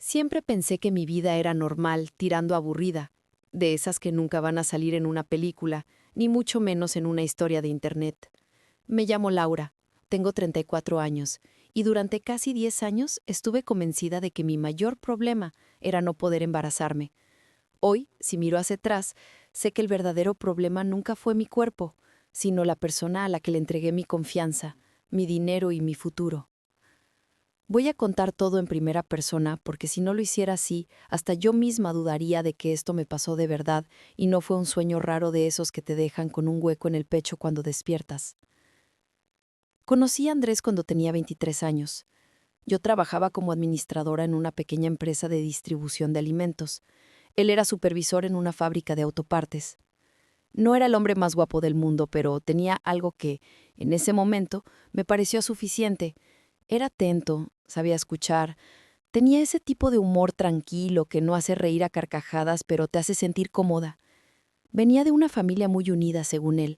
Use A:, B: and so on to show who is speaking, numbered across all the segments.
A: Siempre pensé que mi vida era normal, tirando aburrida, de esas que nunca van a salir en una película, ni mucho menos en una historia de Internet. Me llamo Laura, tengo 34 años, y durante casi 10 años estuve convencida de que mi mayor problema era no poder embarazarme. Hoy, si miro hacia atrás, sé que el verdadero problema nunca fue mi cuerpo, sino la persona a la que le entregué mi confianza, mi dinero y mi futuro. Voy a contar todo en primera persona porque si no lo hiciera así, hasta yo misma dudaría de que esto me pasó de verdad y no fue un sueño raro de esos que te dejan con un hueco en el pecho cuando despiertas. Conocí a Andrés cuando tenía 23 años. Yo trabajaba como administradora en una pequeña empresa de distribución de alimentos. Él era supervisor en una fábrica de autopartes. No era el hombre más guapo del mundo, pero tenía algo que, en ese momento, me pareció suficiente. Era atento, sabía escuchar, tenía ese tipo de humor tranquilo que no hace reír a carcajadas, pero te hace sentir cómoda. Venía de una familia muy unida, según él.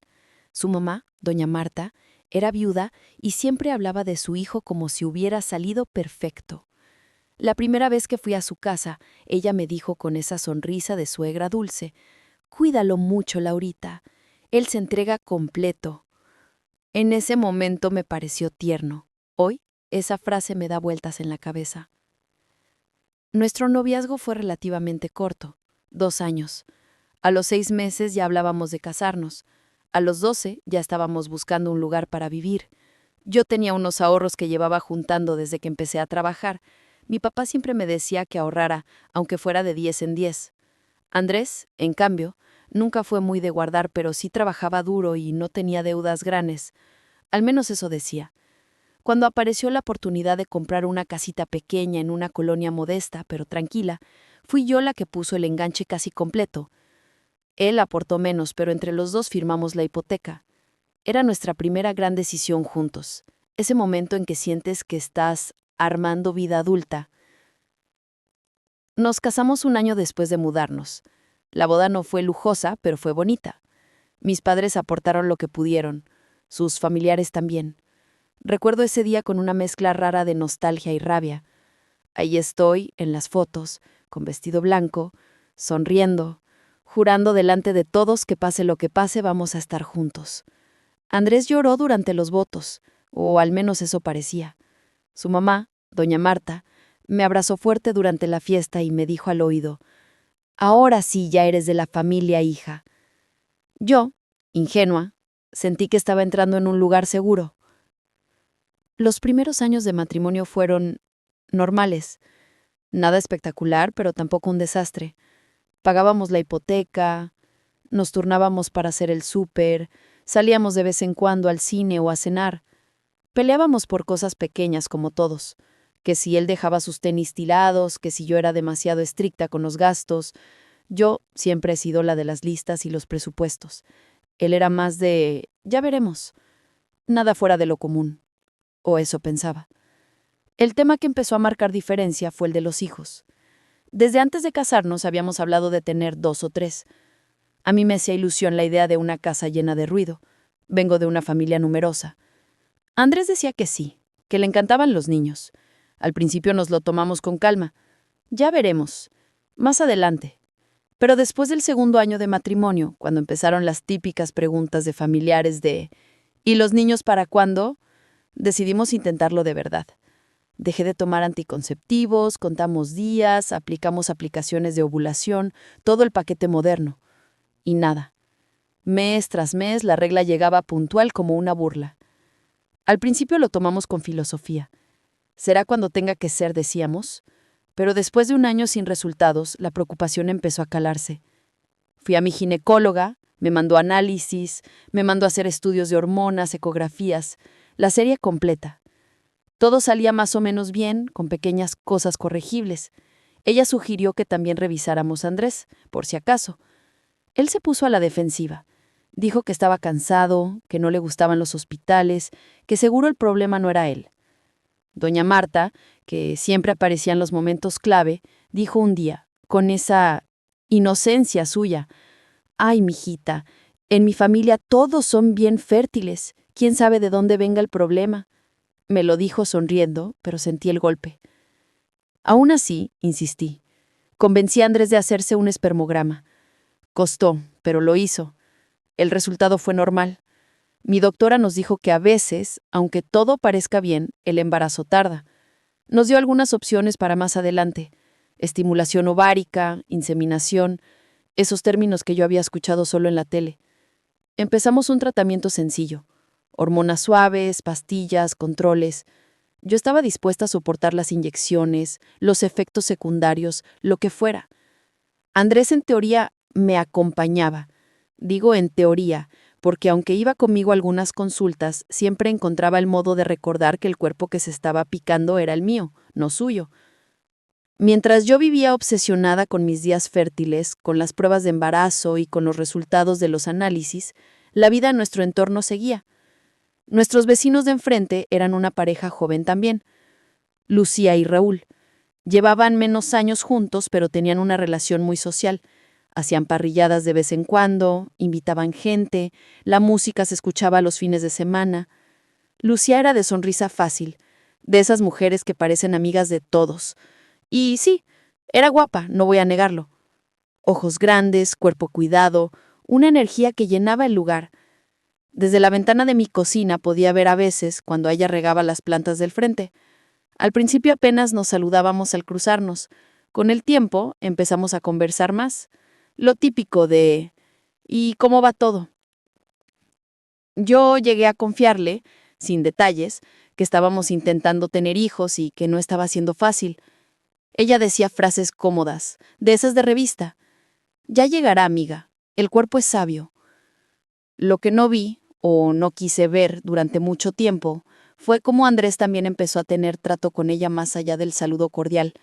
A: Su mamá, doña Marta, era viuda y siempre hablaba de su hijo como si hubiera salido perfecto. La primera vez que fui a su casa, ella me dijo con esa sonrisa de suegra dulce: «Cuídalo mucho, Laurita. Él se entrega completo». En ese momento me pareció tierno. Hoy, esa frase me da vueltas en la cabeza. Nuestro noviazgo fue relativamente corto, 2 años. A los 6 meses ya hablábamos de casarnos. A los 12 ya estábamos buscando un lugar para vivir. Yo tenía unos ahorros que llevaba juntando desde que empecé a trabajar. Mi papá siempre me decía que ahorrara, aunque fuera de 10 en 10. Andrés, en cambio, nunca fue muy de guardar, pero sí trabajaba duro y no tenía deudas grandes. Al menos eso decía. Cuando apareció la oportunidad de comprar una casita pequeña en una colonia modesta, pero tranquila, fui yo la que puso el enganche casi completo. Él aportó menos, pero entre los dos firmamos la hipoteca. Era nuestra primera gran decisión juntos. Ese momento en que sientes que estás armando vida adulta. Nos casamos un año después de mudarnos. La boda no fue lujosa, pero fue bonita. Mis padres aportaron lo que pudieron, sus familiares también. Recuerdo ese día con una mezcla rara de nostalgia y rabia. Ahí estoy, en las fotos, con vestido blanco, sonriendo, jurando delante de todos que pase lo que pase vamos a estar juntos. Andrés lloró durante los votos, o al menos eso parecía. Su mamá, doña Marta, me abrazó fuerte durante la fiesta y me dijo al oído: «Ahora sí ya eres de la familia, hija». Yo, ingenua, sentí que estaba entrando en un lugar seguro. Los primeros años de matrimonio fueron normales. Nada espectacular, pero tampoco un desastre. Pagábamos la hipoteca, nos turnábamos para hacer el súper, salíamos de vez en cuando al cine o a cenar. Peleábamos por cosas pequeñas como todos, que si él dejaba sus tenis tirados, que si yo era demasiado estricta con los gastos. Yo siempre he sido la de las listas y los presupuestos. Él era más de «ya veremos». Nada fuera de lo común. O eso pensaba. El tema que empezó a marcar diferencia fue el de los hijos. Desde antes de casarnos habíamos hablado de tener 2 o 3. A mí me hacía ilusión la idea de una casa llena de ruido. Vengo de una familia numerosa. Andrés decía que sí, que le encantaban los niños. Al principio nos lo tomamos con calma. Ya veremos. Más adelante. Pero después del segundo año de matrimonio, cuando empezaron las típicas preguntas de familiares de ¿y los niños para cuándo?, decidimos intentarlo de verdad. Dejé de tomar anticonceptivos, contamos días, aplicamos aplicaciones de ovulación, todo el paquete moderno. Y nada. Mes tras mes la regla llegaba puntual como una burla. Al principio lo tomamos con filosofía. Será cuando tenga que ser, decíamos. Pero después de un año sin resultados, la preocupación empezó a calarse. Fui a mi ginecóloga, me mandó análisis, me mandó a hacer estudios de hormonas, ecografías, la serie completa. Todo salía más o menos bien, con pequeñas cosas corregibles. Ella sugirió que también revisáramos a Andrés, por si acaso. Él se puso a la defensiva. Dijo que estaba cansado, que no le gustaban los hospitales, que seguro el problema no era él. Doña Marta, que siempre aparecía en los momentos clave, dijo un día, con esa inocencia suya: «Ay, mijita, en mi familia todos son bien fértiles. ¿Quién sabe de dónde venga el problema?». Me lo dijo sonriendo, pero sentí el golpe. Aún así, insistí. Convencí a Andrés de hacerse un espermograma. Costó, pero lo hizo. El resultado fue normal. Mi doctora nos dijo que a veces, aunque todo parezca bien, el embarazo tarda. Nos dio algunas opciones para más adelante: estimulación ovárica, inseminación, esos términos que yo había escuchado solo en la tele. Empezamos un tratamiento sencillo: hormonas suaves, pastillas, controles. Yo estaba dispuesta a soportar las inyecciones, los efectos secundarios, lo que fuera. Andrés, en teoría, me acompañaba. Digo en teoría, porque aunque iba conmigo a algunas consultas, siempre encontraba el modo de recordar que el cuerpo que se estaba picando era el mío, no suyo. Mientras yo vivía obsesionada con mis días fértiles, con las pruebas de embarazo y con los resultados de los análisis, la vida en nuestro entorno seguía. Nuestros vecinos de enfrente eran una pareja joven también, Lucía y Raúl. Llevaban menos años juntos, pero tenían una relación muy social. Hacían parrilladas de vez en cuando, invitaban gente, la música se escuchaba los fines de semana. Lucía era de sonrisa fácil, de esas mujeres que parecen amigas de todos. Y sí, era guapa, no voy a negarlo. Ojos grandes, cuerpo cuidado, una energía que llenaba el lugar. Desde la ventana de mi cocina podía ver a veces cuando ella regaba las plantas del frente. Al principio apenas nos saludábamos al cruzarnos. Con el tiempo empezamos a conversar más. Lo típico de ¿y cómo va todo? Yo llegué a confiarle, sin detalles, que estábamos intentando tener hijos y que no estaba siendo fácil. Ella decía frases cómodas, de esas de revista. Ya llegará, amiga. El cuerpo es sabio. Lo que no vi, o no quise ver durante mucho tiempo, fue cómo Andrés también empezó a tener trato con ella más allá del saludo cordial.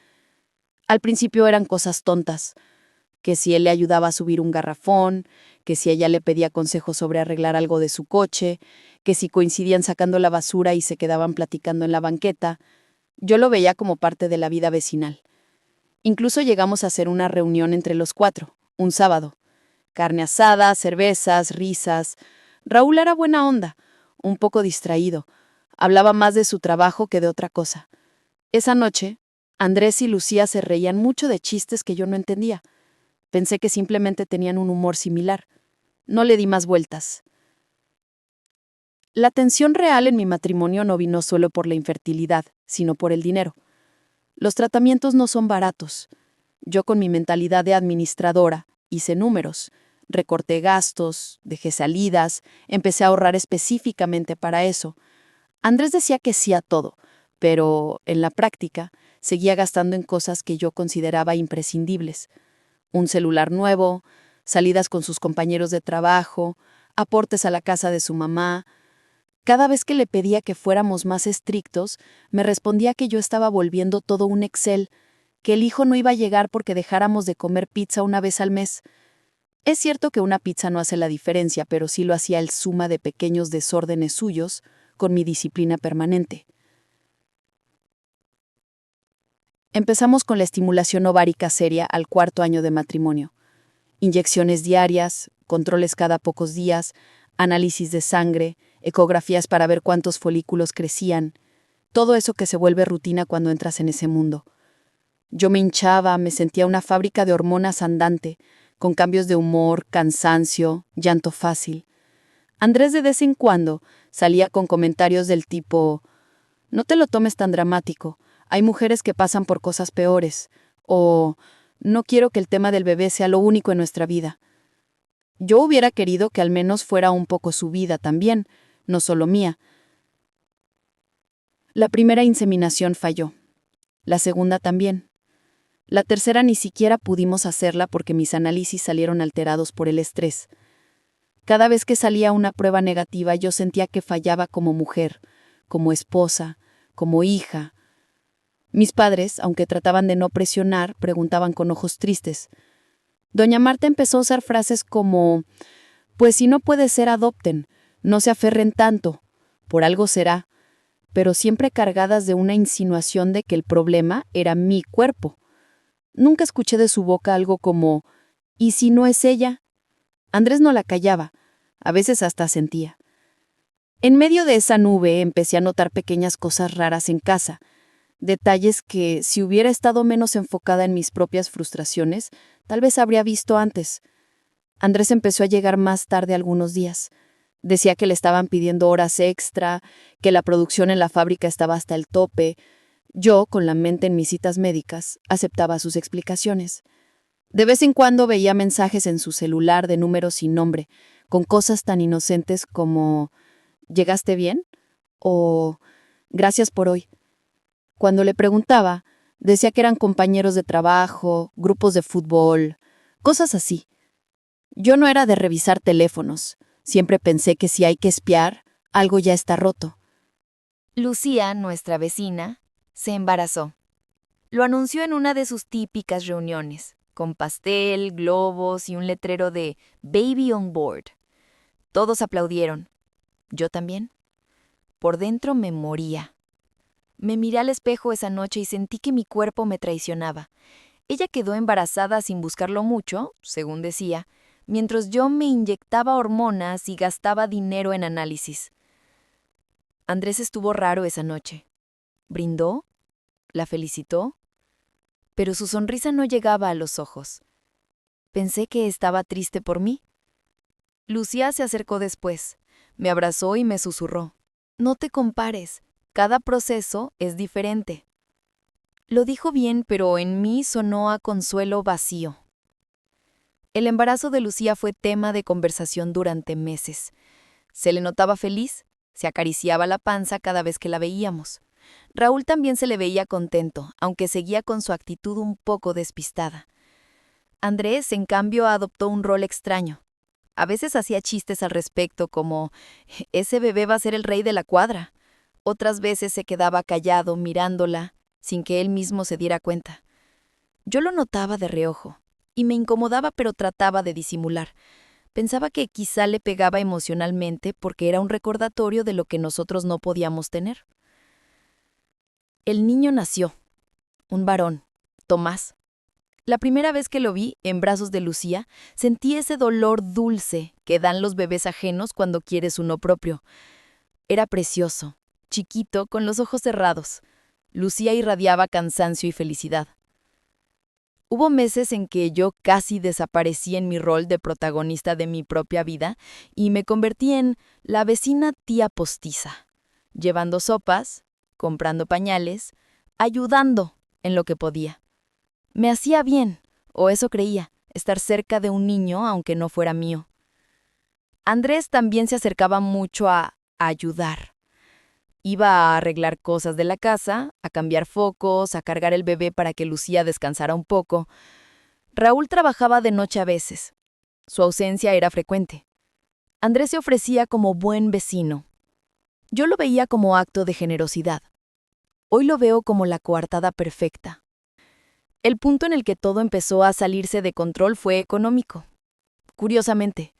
A: Al principio eran cosas tontas, que si él le ayudaba a subir un garrafón, que si ella le pedía consejos sobre arreglar algo de su coche, que si coincidían sacando la basura y se quedaban platicando en la banqueta. Yo lo veía como parte de la vida vecinal. Incluso llegamos a hacer una reunión entre los cuatro, un sábado. Carne asada, cervezas, risas. Raúl era buena onda, un poco distraído. Hablaba más de su trabajo que de otra cosa. Esa noche, Andrés y Lucía se reían mucho de chistes que yo no entendía. Pensé que simplemente tenían un humor similar. No le di más vueltas. La tensión real en mi matrimonio no vino solo por la infertilidad, sino por el dinero. Los tratamientos no son baratos. Yo, con mi mentalidad de administradora, hice números. Recorté gastos, dejé salidas, empecé a ahorrar específicamente para eso. Andrés decía que sí a todo, pero, en la práctica, seguía gastando en cosas que yo consideraba imprescindibles: un celular nuevo, salidas con sus compañeros de trabajo, aportes a la casa de su mamá. Cada vez que le pedía que fuéramos más estrictos, me respondía que yo estaba volviendo todo un Excel, que el hijo no iba a llegar porque dejáramos de comer pizza una vez al mes. Es cierto que una pizza no hace la diferencia, pero sí lo hacía el suma de pequeños desórdenes suyos con mi disciplina permanente. Empezamos con la estimulación ovárica seria al 4.º año de matrimonio. Inyecciones diarias, controles cada pocos días, análisis de sangre, ecografías para ver cuántos folículos crecían, todo eso que se vuelve rutina cuando entras en ese mundo. Yo me hinchaba, me sentía una fábrica de hormonas andante, con cambios de humor, cansancio, llanto fácil. Andrés de vez en cuando salía con comentarios del tipo: «No te lo tomes tan dramático, hay mujeres que pasan por cosas peores», o «No quiero que el tema del bebé sea lo único en nuestra vida». Yo hubiera querido que al menos fuera un poco su vida también, no solo mía. La primera inseminación falló. La segunda también. La tercera ni siquiera pudimos hacerla porque mis análisis salieron alterados por el estrés. Cada vez que salía una prueba negativa yo sentía que fallaba como mujer, como esposa, como hija. Mis padres, aunque trataban de no presionar, preguntaban con ojos tristes. Doña Marta empezó a usar frases como: «Pues si no puede ser, adopten, no se aferren tanto, por algo será», pero siempre cargadas de una insinuación de que el problema era mi cuerpo. Nunca escuché de su boca algo como: «¿Y si no es ella?». Andrés no la callaba, a veces hasta sentía. En medio de esa nube empecé a notar pequeñas cosas raras en casa. Detalles que, si hubiera estado menos enfocada en mis propias frustraciones, tal vez habría visto antes. Andrés empezó a llegar más tarde algunos días. Decía que le estaban pidiendo horas extra, que la producción en la fábrica estaba hasta el tope. Yo, con la mente en mis citas médicas, aceptaba sus explicaciones. De vez en cuando veía mensajes en su celular de números sin nombre, con cosas tan inocentes como ¿llegaste bien? O gracias por hoy. Cuando le preguntaba, decía que eran compañeros de trabajo, grupos de fútbol, cosas así. Yo no era de revisar teléfonos. Siempre pensé que si hay que espiar, algo ya está roto.
B: Lucía, nuestra vecina, se embarazó. Lo anunció en una de sus típicas reuniones, con pastel, globos y un letrero de Baby on Board. Todos aplaudieron. Yo también. Por dentro me moría. Me miré al espejo esa noche y sentí que mi cuerpo me traicionaba. Ella quedó embarazada sin buscarlo mucho, según decía, mientras yo me inyectaba hormonas y gastaba dinero en análisis. Andrés estuvo raro esa noche. Brindó, la felicitó, pero su sonrisa no llegaba a los ojos. Pensé que estaba triste por mí. Lucía se acercó después, me abrazó y me susurró: «No te compares, cada proceso es diferente». Lo dijo bien, pero en mí sonó a consuelo vacío. El embarazo de Lucía fue tema de conversación durante meses. Se le notaba feliz, se acariciaba la panza cada vez que la veíamos. Raúl también se le veía contento, aunque seguía con su actitud un poco despistada. Andrés, en cambio, adoptó un rol extraño. A veces hacía chistes al respecto, como «ese bebé va a ser el rey de la cuadra». Otras veces se quedaba callado mirándola, sin que él mismo se diera cuenta. Yo lo notaba de reojo, y me incomodaba, pero trataba de disimular. Pensaba que quizá le pegaba emocionalmente porque era un recordatorio de lo que nosotros no podíamos tener. El niño nació, un varón, Tomás. La primera vez que lo vi, en brazos de Lucía, sentí ese dolor dulce que dan los bebés ajenos cuando quieres uno propio. Era precioso, chiquito, con los ojos cerrados. Lucía irradiaba cansancio y felicidad. Hubo meses en que yo casi desaparecí en mi rol de protagonista de mi propia vida y me convertí en la vecina tía postiza, llevando sopas, comprando pañales, ayudando en lo que podía. Me hacía bien, o eso creía, estar cerca de un niño aunque no fuera mío. Andrés también se acercaba mucho a ayudar. Iba a arreglar cosas de la casa, a cambiar focos, a cargar el bebé para que Lucía descansara un poco. Raúl trabajaba de noche a veces. Su ausencia era frecuente. Andrés se ofrecía como buen vecino. Yo lo veía como acto de generosidad. Hoy lo veo como la coartada perfecta. El punto en el que todo empezó a salirse de control fue económico. Curiosamente,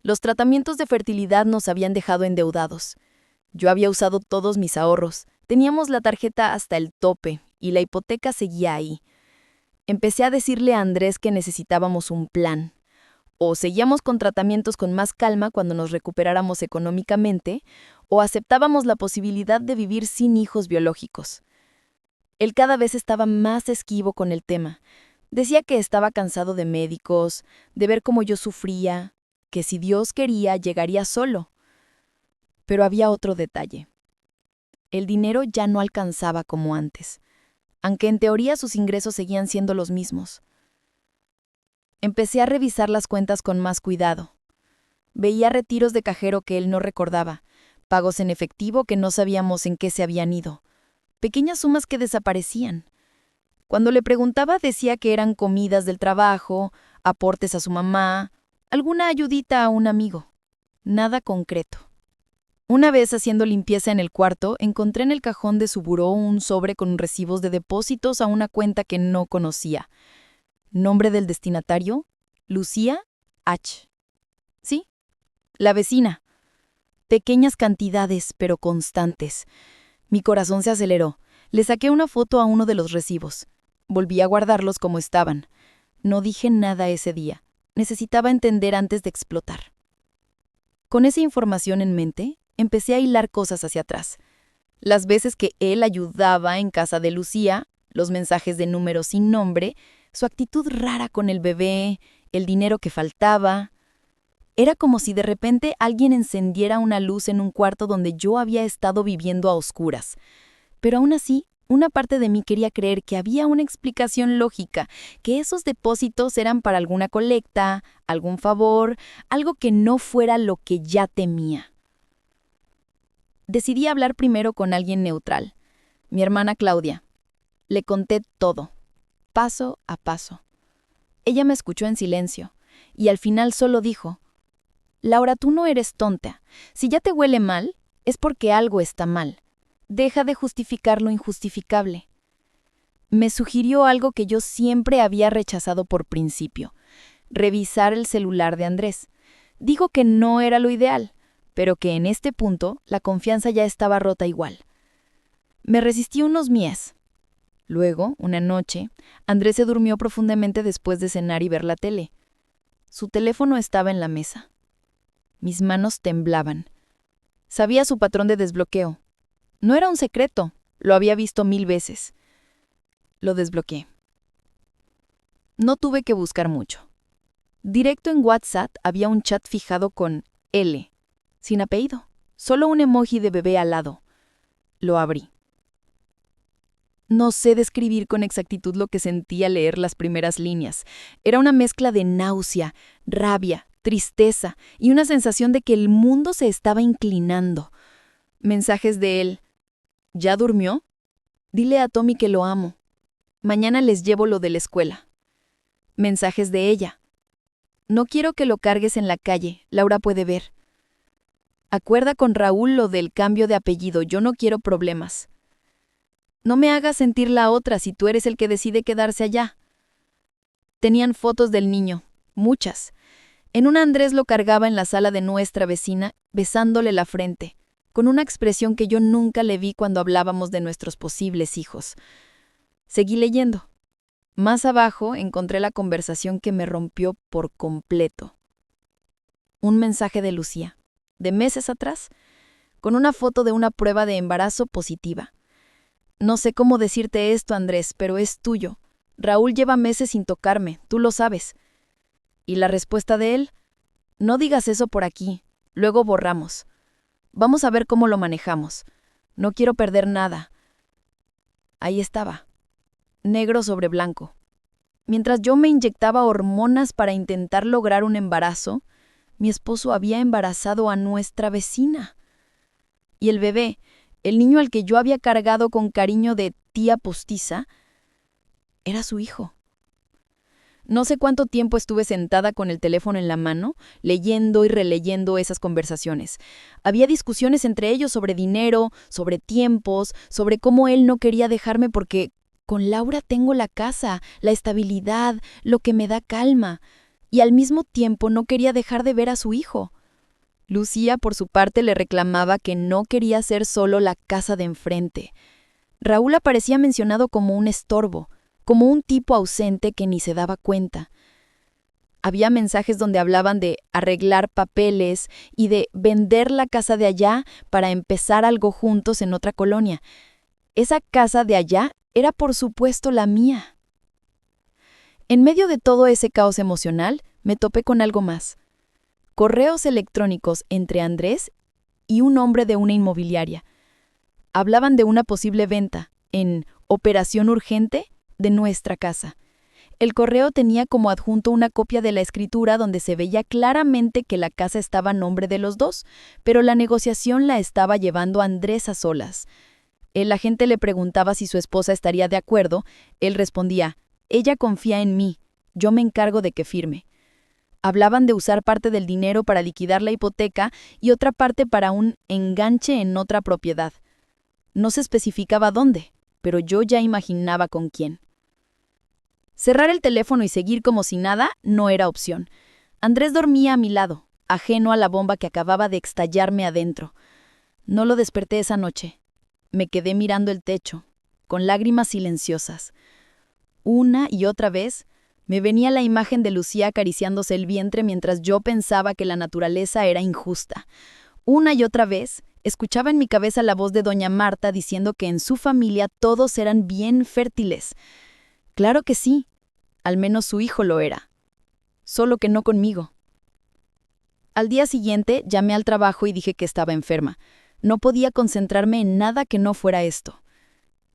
B: los tratamientos de fertilidad nos habían dejado endeudados. Yo había usado todos mis ahorros, teníamos la tarjeta hasta el tope y la hipoteca seguía ahí. Empecé a decirle a Andrés que necesitábamos un plan. O seguíamos con tratamientos con más calma cuando nos recuperáramos económicamente, o aceptábamos la posibilidad de vivir sin hijos biológicos. Él cada vez estaba más esquivo con el tema. Decía que estaba cansado de médicos, de ver cómo yo sufría, que si Dios quería llegaría solo. Pero había otro detalle. El dinero ya no alcanzaba como antes, aunque en teoría sus ingresos seguían siendo los mismos. Empecé a revisar las cuentas con más cuidado. Veía retiros de cajero que él no recordaba, pagos en efectivo que no sabíamos en qué se habían ido, pequeñas sumas que desaparecían. Cuando le preguntaba decía que eran comidas del trabajo, aportes a su mamá, alguna ayudita a un amigo. Nada concreto. Una vez haciendo limpieza en el cuarto, encontré en el cajón de su buró un sobre con recibos de depósitos a una cuenta que no conocía. Nombre del destinatario: Lucía H. Sí, la vecina. Pequeñas cantidades, pero constantes. Mi corazón se aceleró. Le saqué una foto a uno de los recibos. Volví a guardarlos como estaban. No dije nada ese día. Necesitaba entender antes de explotar. Con esa información en mente, empecé a hilar cosas hacia atrás. Las veces que él ayudaba en casa de Lucía, los mensajes de número sin nombre, su actitud rara con el bebé, el dinero que faltaba. Era como si de repente alguien encendiera una luz en un cuarto donde yo había estado viviendo a oscuras. Pero aún así, una parte de mí quería creer que había una explicación lógica, que esos depósitos eran para alguna colecta, algún favor, algo que no fuera lo que ya temía. Decidí hablar primero con alguien neutral, mi hermana Claudia. Le conté todo, paso a paso. Ella me escuchó en silencio, y al final solo dijo: «Laura, tú no eres tonta. Si ya te huele mal, es porque algo está mal. Deja de justificar lo injustificable». Me sugirió algo que yo siempre había rechazado por principio: revisar el celular de Andrés. Digo que no era lo ideal, pero que en este punto la confianza ya estaba rota igual. Me resistí unos mies. Luego, una noche, Andrés se durmió profundamente después de cenar y ver la tele. Su teléfono estaba en la mesa. Mis manos temblaban. Sabía su patrón de desbloqueo. No era un secreto, lo había visto 1000 veces. Lo desbloqueé. No tuve que buscar mucho. Directo en WhatsApp había un chat fijado con L, sin apellido, solo un emoji de bebé al lado. Lo abrí. No sé describir con exactitud lo que sentí al leer las primeras líneas. Era una mezcla de náusea, rabia, tristeza y una sensación de que el mundo se estaba inclinando. Mensajes de él: «¿Ya durmió? Dile a Tommy que lo amo. Mañana les llevo lo de la escuela». Mensajes de ella: «No quiero que lo cargues en la calle, Laura puede ver. Acuerda con Raúl lo del cambio de apellido, yo no quiero problemas. No me hagas sentir la otra si tú eres el que decide quedarse allá». Tenían fotos del niño, muchas. En una Andrés lo cargaba en la sala de nuestra vecina, besándole la frente, con una expresión que yo nunca le vi cuando hablábamos de nuestros posibles hijos. Seguí leyendo. Más abajo encontré la conversación que me rompió por completo. Un mensaje de Lucía, de meses atrás, con una foto de una prueba de embarazo positiva. «No sé cómo decirte esto, Andrés, pero es tuyo. Raúl lleva meses sin tocarme, tú lo sabes». Y la respuesta de él: «No digas eso por aquí, luego borramos. Vamos a ver cómo lo manejamos. No quiero perder nada». Ahí estaba, negro sobre blanco. Mientras yo me inyectaba hormonas para intentar lograr un embarazo, mi esposo había embarazado a nuestra vecina. Y el bebé, el niño al que yo había cargado con cariño de tía postiza, era su hijo. No sé cuánto tiempo estuve sentada con el teléfono en la mano, leyendo y releyendo esas conversaciones. Había discusiones entre ellos sobre dinero, sobre tiempos, sobre cómo él no quería dejarme porque con Laura tengo la casa, la estabilidad, lo que me da calma, y al mismo tiempo no quería dejar de ver a su hijo. Lucía, por su parte, le reclamaba que no quería ser solo la casa de enfrente. Raúl aparecía mencionado como un estorbo, como un tipo ausente que ni se daba cuenta. Había mensajes donde hablaban de arreglar papeles y de vender la casa de allá para empezar algo juntos en otra colonia. Esa casa de allá era, por supuesto, la mía. En medio de todo ese caos emocional, me topé con algo más. Correos electrónicos entre Andrés y un hombre de una inmobiliaria. Hablaban de una posible venta, en operación urgente, de nuestra casa. El correo tenía como adjunto una copia de la escritura donde se veía claramente que la casa estaba a nombre de los dos, pero la negociación la estaba llevando Andrés a solas. El agente le preguntaba si su esposa estaría de acuerdo. Él respondía: «Ella confía en mí, yo me encargo de que firme». Hablaban de usar parte del dinero para liquidar la hipoteca y otra parte para un enganche en otra propiedad. No se especificaba dónde, pero yo ya imaginaba con quién. Cerrar el teléfono y seguir como si nada no era opción. Andrés dormía a mi lado, ajeno a la bomba que acababa de estallarme adentro. No lo desperté esa noche. Me quedé mirando el techo, con lágrimas silenciosas. Una y otra vez me venía la imagen de Lucía acariciándose el vientre mientras yo pensaba que la naturaleza era injusta. Una y otra vez
C: Escuchaba en mi cabeza la voz de doña Marta diciendo que en su familia todos eran bien fértiles. Claro que sí, al menos su hijo lo era, solo que no conmigo. Al día siguiente llamé al trabajo y dije que estaba enferma. No podía concentrarme en nada que no fuera esto.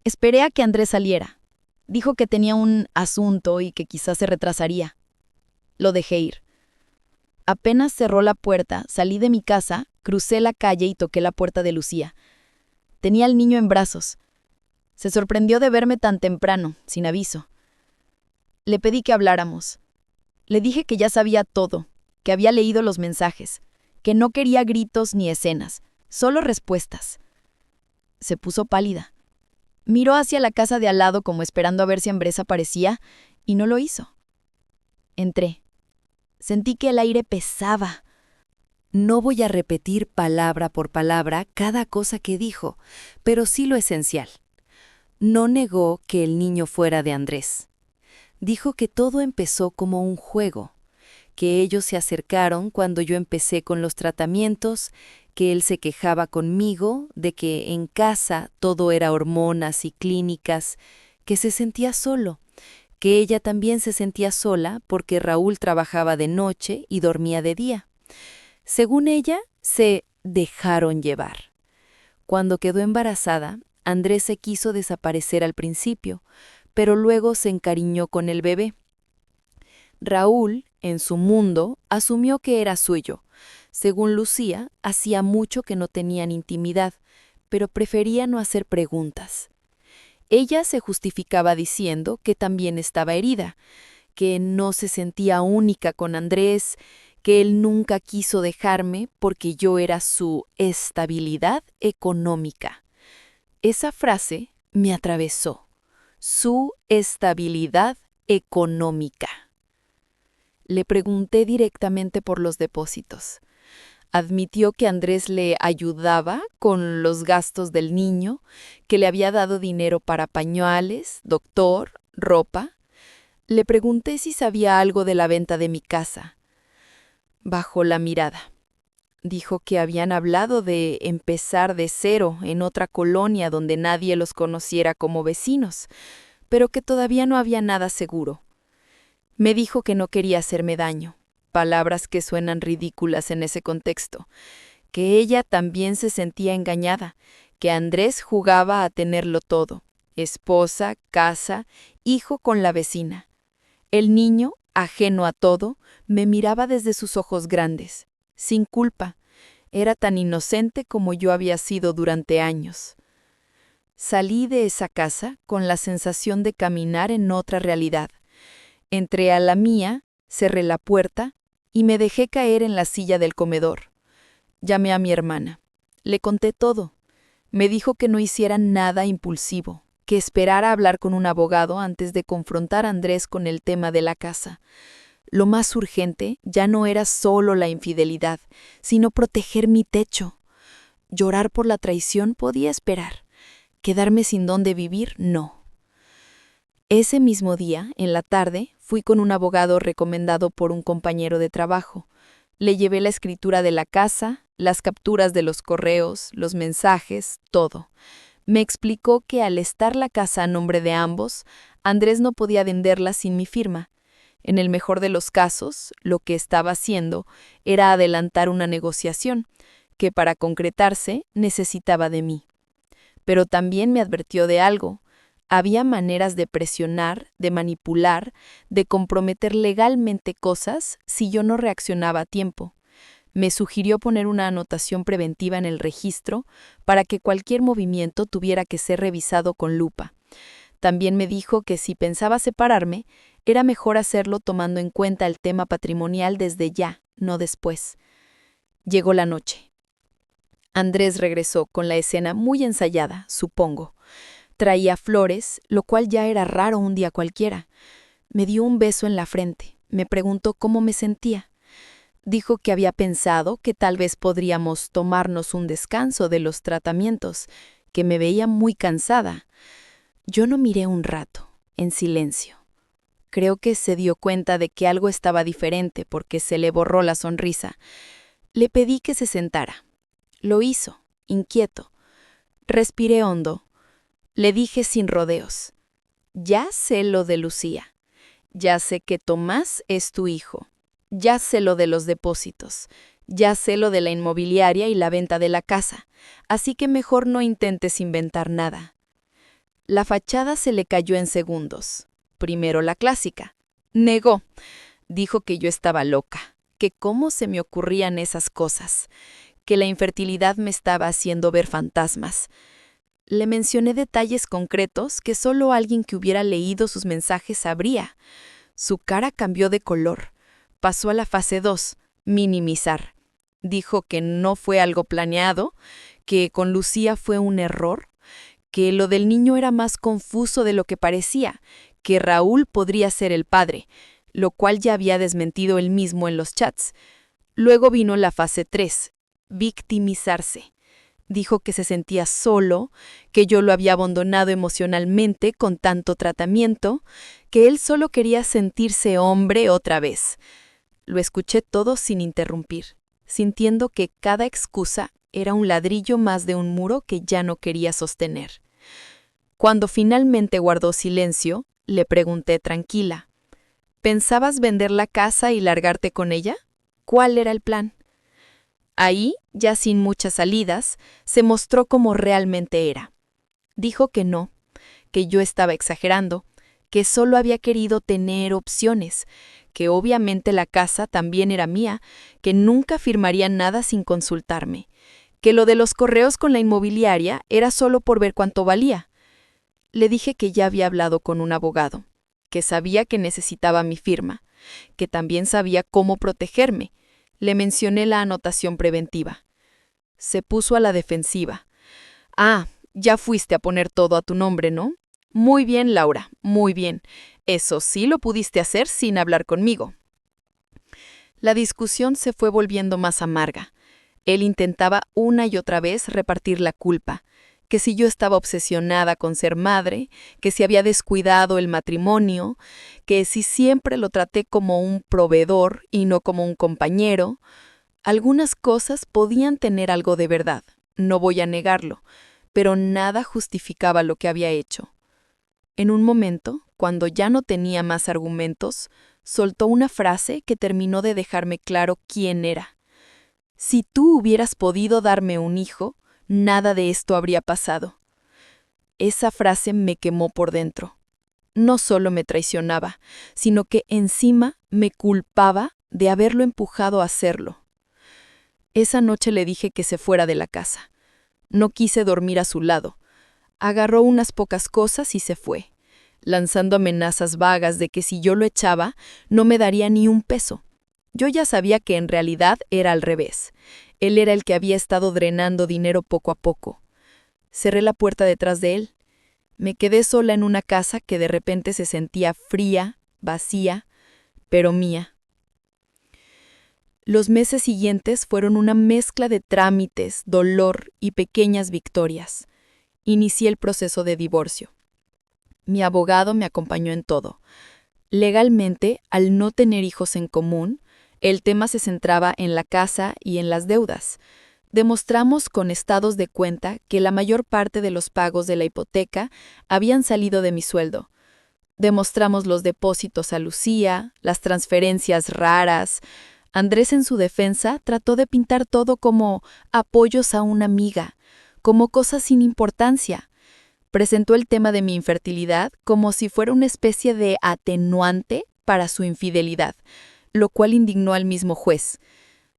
C: Esperé a que Andrés saliera. Dijo que tenía un asunto y que quizás se retrasaría. Lo dejé ir. Apenas cerró la puerta, salí de mi casa, crucé la calle y toqué la puerta de Lucía. Tenía al niño en brazos. Se sorprendió de verme tan temprano, sin aviso. Le pedí que habláramos. Le dije que ya sabía todo, que había leído los mensajes, que no quería gritos ni escenas, solo respuestas. Se puso pálida. Miró hacia la casa de al lado como esperando a ver si Andrés aparecía, y no lo hizo. Entré. Sentí que el aire pesaba.
D: No voy a repetir palabra por palabra cada cosa que dijo, pero sí lo esencial. No negó que el niño fuera de Andrés. Dijo que todo empezó como un juego, que ellos se acercaron cuando yo empecé con los tratamientos, que él se quejaba conmigo de que en casa todo era hormonas y clínicas, que se sentía solo, que ella también se sentía sola porque Raúl trabajaba de noche y dormía de día. Según ella, se dejaron llevar. Cuando quedó embarazada, Andrés se quiso desaparecer al principio, pero luego se encariñó con el bebé. Raúl, en su mundo, asumió que era suyo. Según Lucía, hacía mucho que no tenían intimidad, pero prefería no hacer preguntas. Ella se justificaba diciendo que también estaba herida, que no se sentía única con Andrés, que él nunca quiso dejarme porque yo era su estabilidad económica. Esa frase me atravesó. Su estabilidad económica. Le pregunté directamente por los depósitos. Admitió que Andrés le ayudaba con los gastos del niño, que le había dado dinero para pañales, doctor, ropa. Le pregunté si sabía algo de la venta de mi casa. Bajó la mirada. Dijo que habían hablado de empezar de cero en otra colonia donde nadie los conociera como vecinos, pero que todavía no había nada seguro. Me dijo que no quería hacerme daño, palabras que suenan ridículas en ese contexto, que ella también se sentía engañada, que Andrés jugaba a tenerlo todo, esposa, casa, hijo con la vecina. El niño, ajeno a todo, me miraba desde sus ojos grandes, sin culpa. Era tan inocente como yo había sido durante años. Salí de esa casa con la sensación de caminar en otra realidad. Entré a la mía, cerré la puerta y me dejé caer en la silla del comedor. Llamé a mi hermana. Le conté todo. Me dijo que no hiciera nada impulsivo, que esperara a hablar con un abogado antes de confrontar a Andrés con el tema de la casa. Lo más urgente ya no era solo la infidelidad, sino proteger mi techo. Llorar por la traición podía esperar. Quedarme sin dónde vivir, no. Ese mismo día, en la tarde, fui con un abogado recomendado por un compañero de trabajo. Le llevé la escritura de la casa, las capturas de los correos, los mensajes, todo. Me explicó que al estar la casa a nombre de ambos, Andrés no podía venderla sin mi firma. En el mejor de los casos, lo que estaba haciendo era adelantar una negociación, que para concretarse necesitaba de mí. Pero también me advirtió de algo. Había maneras de presionar, de manipular, de comprometer legalmente cosas si yo no reaccionaba a tiempo. Me sugirió poner una anotación preventiva en el registro para que cualquier movimiento tuviera que ser revisado con lupa. También me dijo que si pensaba separarme, era mejor hacerlo tomando en cuenta el tema patrimonial desde ya, no después. Llegó la noche. Andrés regresó con la escena muy ensayada, supongo. Traía flores, lo cual ya era raro un día cualquiera. Me dio un beso en la frente. Me preguntó cómo me sentía. Dijo que había pensado que tal vez podríamos tomarnos un descanso de los tratamientos, que me veía muy cansada. Yo no miré un rato, en silencio. Creo que se dio cuenta de que algo estaba diferente porque se le borró la sonrisa. Le pedí que se sentara. Lo hizo.
C: inquieto. Respiré hondo. Le dije sin rodeos. Ya sé lo de Lucía. Ya sé que Tomás es tu hijo. Ya sé lo de los depósitos. Ya sé lo de la inmobiliaria y la venta de la casa. Así que mejor no intentes inventar nada. La fachada se le cayó en segundos. Primero la clásica. Negó. Dijo que yo estaba loca, que cómo se me ocurrían esas cosas, que la infertilidad me estaba haciendo ver fantasmas. Le mencioné detalles concretos que solo alguien que hubiera leído sus mensajes sabría. Su cara cambió de color. Pasó a la fase 2, minimizar. Dijo que no fue algo planeado, que con Lucía fue un error, que lo del niño era más confuso de lo que parecía, que Raúl podría ser el padre, lo cual ya había desmentido él mismo en los chats. Luego vino la fase 3, victimizarse. Dijo que se sentía solo, que yo lo había abandonado emocionalmente con tanto tratamiento, que él solo quería sentirse hombre otra vez. Lo escuché todo sin interrumpir, sintiendo que cada excusa era un ladrillo más de un muro que ya no quería sostener. Cuando finalmente guardó silencio, le pregunté tranquila, ¿pensabas vender la casa y largarte con ella? ¿Cuál era el plan? Ahí, ya sin muchas salidas, se mostró como realmente era. Dijo que no, que yo estaba exagerando, que solo había querido tener opciones, que obviamente la casa también era mía, que nunca firmaría nada sin consultarme, que lo de los correos con la inmobiliaria era solo por ver cuánto valía. Le dije que ya había hablado con un abogado, que sabía que necesitaba mi firma, que también sabía cómo protegerme. Le mencioné la anotación preventiva. Se puso a la defensiva. Ah, ya fuiste a poner todo a tu nombre, ¿no? Muy bien, Laura, muy bien. Eso sí lo pudiste hacer sin hablar conmigo. La discusión se fue volviendo más amarga. Él intentaba una y otra vez repartir la culpa, que si yo estaba obsesionada con ser madre, que si había descuidado el matrimonio, que si siempre lo traté como un proveedor y no como un compañero. Algunas cosas podían tener algo de verdad, no voy a negarlo, pero nada justificaba lo que había hecho. En un momento, cuando ya no tenía más argumentos, soltó una frase que terminó de dejarme claro quién era. Si tú hubieras podido darme un hijo, nada de esto habría pasado. Esa frase me quemó por dentro. No solo me traicionaba, sino que encima me culpaba de haberlo empujado a hacerlo. Esa noche le dije que se fuera de la casa. No quise dormir a su lado. Agarró unas pocas cosas y se fue, lanzando amenazas vagas de que si yo lo echaba, no me daría ni un peso. Yo ya sabía que en realidad era al revés. Él era el que había estado drenando dinero poco a poco. Cerré la puerta detrás de él. Me quedé sola en una casa que de repente se sentía fría, vacía, pero mía. Los meses siguientes fueron una mezcla de trámites, dolor y pequeñas victorias. Inicié el proceso de divorcio. Mi abogado me acompañó en todo. Legalmente, al no tener hijos en común, el tema se centraba en la casa y en las deudas. Demostramos con estados de cuenta que la mayor parte de los pagos de la hipoteca habían salido de mi sueldo. Demostramos los depósitos a Lucía, las transferencias raras. Andrés, en su defensa, trató de pintar todo como apoyos a una amiga, como cosas sin importancia. Presentó el tema de mi infertilidad como si fuera una especie de atenuante para su infidelidad, lo cual indignó al mismo juez.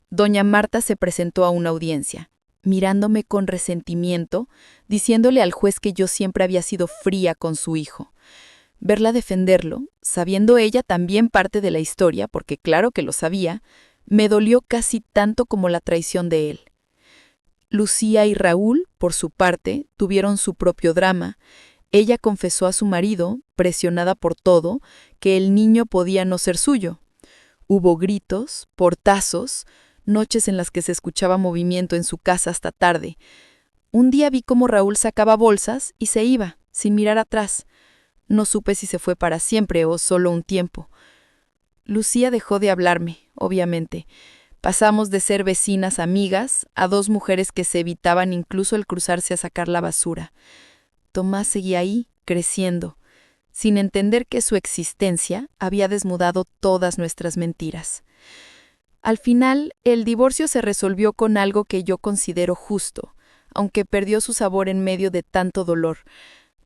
C: Doña Marta se presentó a una audiencia, mirándome con resentimiento, diciéndole al juez que yo siempre había sido fría con su hijo. Verla defenderlo, sabiendo ella también parte de la historia, porque claro que lo sabía, me dolió casi tanto como la traición de él. Lucía y Raúl, por su parte, tuvieron su propio drama. Ella confesó a su marido, presionada por todo, que el niño podía no ser suyo. Hubo gritos, portazos, noches en las que se escuchaba movimiento en su casa hasta tarde. Un día vi cómo Raúl sacaba bolsas y se iba, sin mirar atrás. No supe si se fue para siempre o solo un tiempo. Lucía dejó de hablarme, obviamente, Pasamos de ser vecinas amigas a dos mujeres que se evitaban incluso el cruzarse a sacar la basura. Tomás seguía ahí, creciendo, sin entender que su existencia había desnudado todas nuestras mentiras. Al final, el divorcio se resolvió con algo que yo considero justo, aunque perdió su sabor en medio de tanto dolor.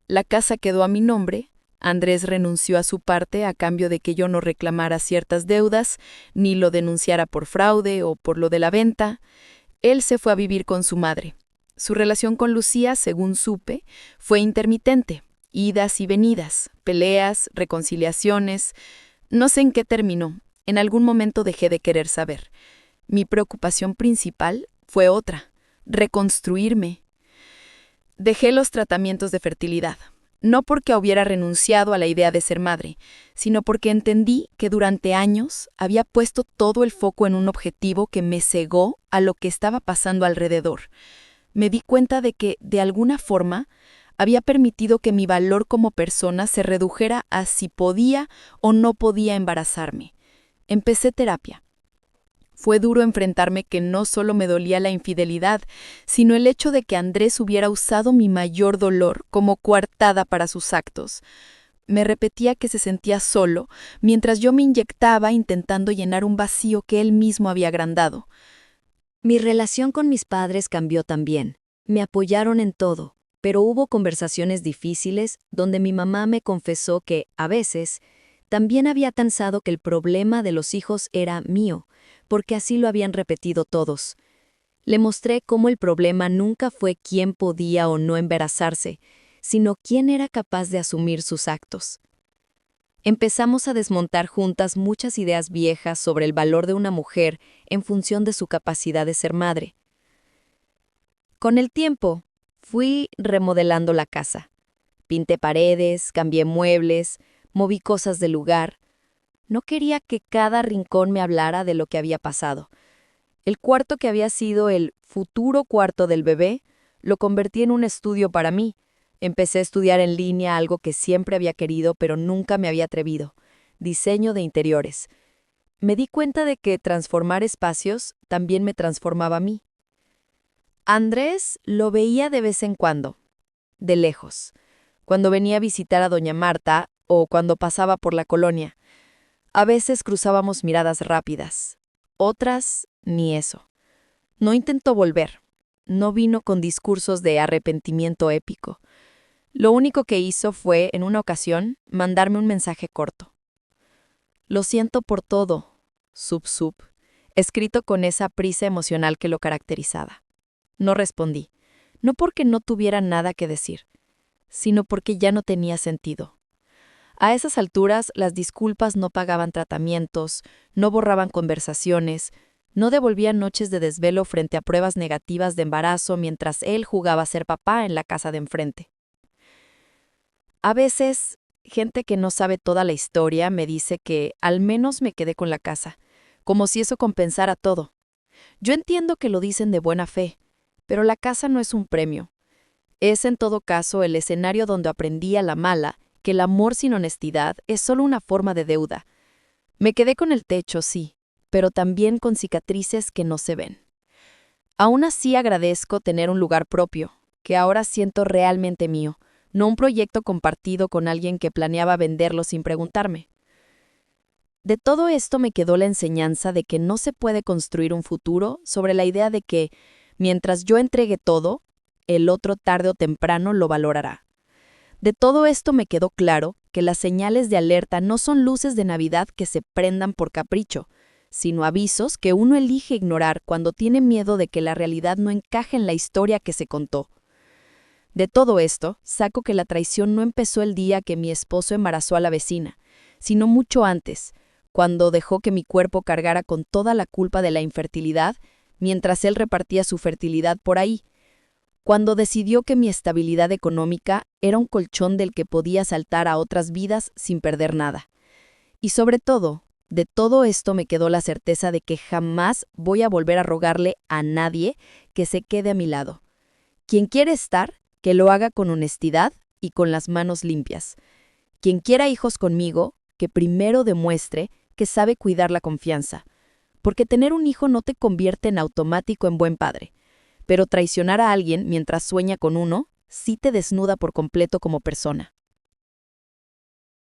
C: La casa quedó a mi nombre, Andrés renunció a su parte a cambio de que yo no reclamara ciertas deudas, ni lo denunciara por fraude o por lo de la venta. Él se fue a vivir con su madre. Su relación con Lucía, según supe, fue intermitente, idas y venidas, peleas, reconciliaciones. No sé en qué terminó. En algún momento dejé de querer saber. Mi preocupación principal fue otra: reconstruirme. Dejé los tratamientos de fertilidad, no porque hubiera renunciado a la idea de ser madre, sino porque entendí que durante años había puesto todo el foco en un objetivo que me cegó a lo que estaba pasando alrededor. Me di cuenta de que, de alguna forma, había permitido que mi valor como persona se redujera a si podía o no podía embarazarme. Empecé terapia. Fue duro enfrentarme que no solo me dolía la infidelidad, sino el hecho de que Andrés hubiera usado mi mayor dolor como coartada para sus actos. Me repetía que se sentía solo, mientras yo me inyectaba intentando llenar un vacío que él mismo había agrandado.
E: Mi relación con mis padres cambió también. Me apoyaron en todo, pero hubo conversaciones difíciles donde mi mamá me confesó que, a veces, también había pensado que el problema de los hijos era mío, porque así lo habían repetido todos. Le mostré cómo el problema nunca fue quién podía o no embarazarse, sino quién era capaz de asumir sus actos. Empezamos a desmontar juntas muchas ideas viejas sobre el valor de una mujer en función de su capacidad de ser madre. Con el tiempo, fui remodelando la casa. Pinté paredes, cambié muebles, moví cosas del lugar. No quería que cada rincón me hablara de lo que había pasado. El cuarto que había sido el futuro cuarto del bebé, lo convertí en un estudio para mí. Empecé a estudiar en línea algo que siempre había querido, pero nunca me había atrevido: diseño de interiores. Me di cuenta de que transformar espacios también me transformaba a mí. Andrés lo veía de vez en cuando, de lejos, cuando venía a visitar a doña Marta o cuando pasaba por la colonia. A veces cruzábamos miradas rápidas, otras ni eso. No intentó volver, no vino con discursos de arrepentimiento épico. Lo único que hizo fue, en una ocasión, mandarme un mensaje corto. Lo siento por todo, sub, escrito con esa prisa emocional que lo caracterizaba. No respondí, no porque no tuviera nada que decir, sino porque ya no tenía sentido. A esas alturas, las disculpas no pagaban tratamientos, no borraban conversaciones, no devolvían noches de desvelo frente a pruebas negativas de embarazo mientras él jugaba a ser papá en la casa de enfrente. A veces, gente que no sabe toda la historia me dice que al menos me quedé con la casa, como si eso compensara todo. Yo entiendo que lo dicen de buena fe, pero la casa no es un premio. Es en todo caso el escenario donde aprendí a la mala que el amor sin honestidad es solo una forma de deuda. Me quedé con el techo, sí, pero también con cicatrices que no se ven. Aún así agradezco tener un lugar propio, que ahora siento realmente mío, no un proyecto compartido con alguien que planeaba venderlo sin preguntarme. De todo esto me quedó la enseñanza de que no se puede construir un futuro sobre la idea de que, mientras yo entregue todo, el otro tarde o temprano lo valorará. De todo esto me quedó claro que las señales de alerta no son luces de Navidad que se prendan por capricho, sino avisos que uno elige ignorar cuando tiene miedo de que la realidad no encaje en la historia que se contó. De todo esto, saco que la traición no empezó el día que mi esposo embarazó a la vecina, sino mucho antes, cuando dejó que mi cuerpo cargara con toda la culpa de la infertilidad, mientras él repartía su fertilidad por ahí, cuando decidió que mi estabilidad económica era un colchón del que podía saltar a otras vidas sin perder nada. Y sobre todo, de todo esto me quedó la certeza de que jamás voy a volver a rogarle a nadie que se quede a mi lado. Quien quiere estar, que lo haga con honestidad y con las manos limpias. Quien quiera hijos conmigo, que primero demuestre que sabe cuidar la confianza,
C: porque tener un hijo no te convierte en automático en buen padre. Pero traicionar a alguien mientras sueña con uno, sí te desnuda por completo como persona.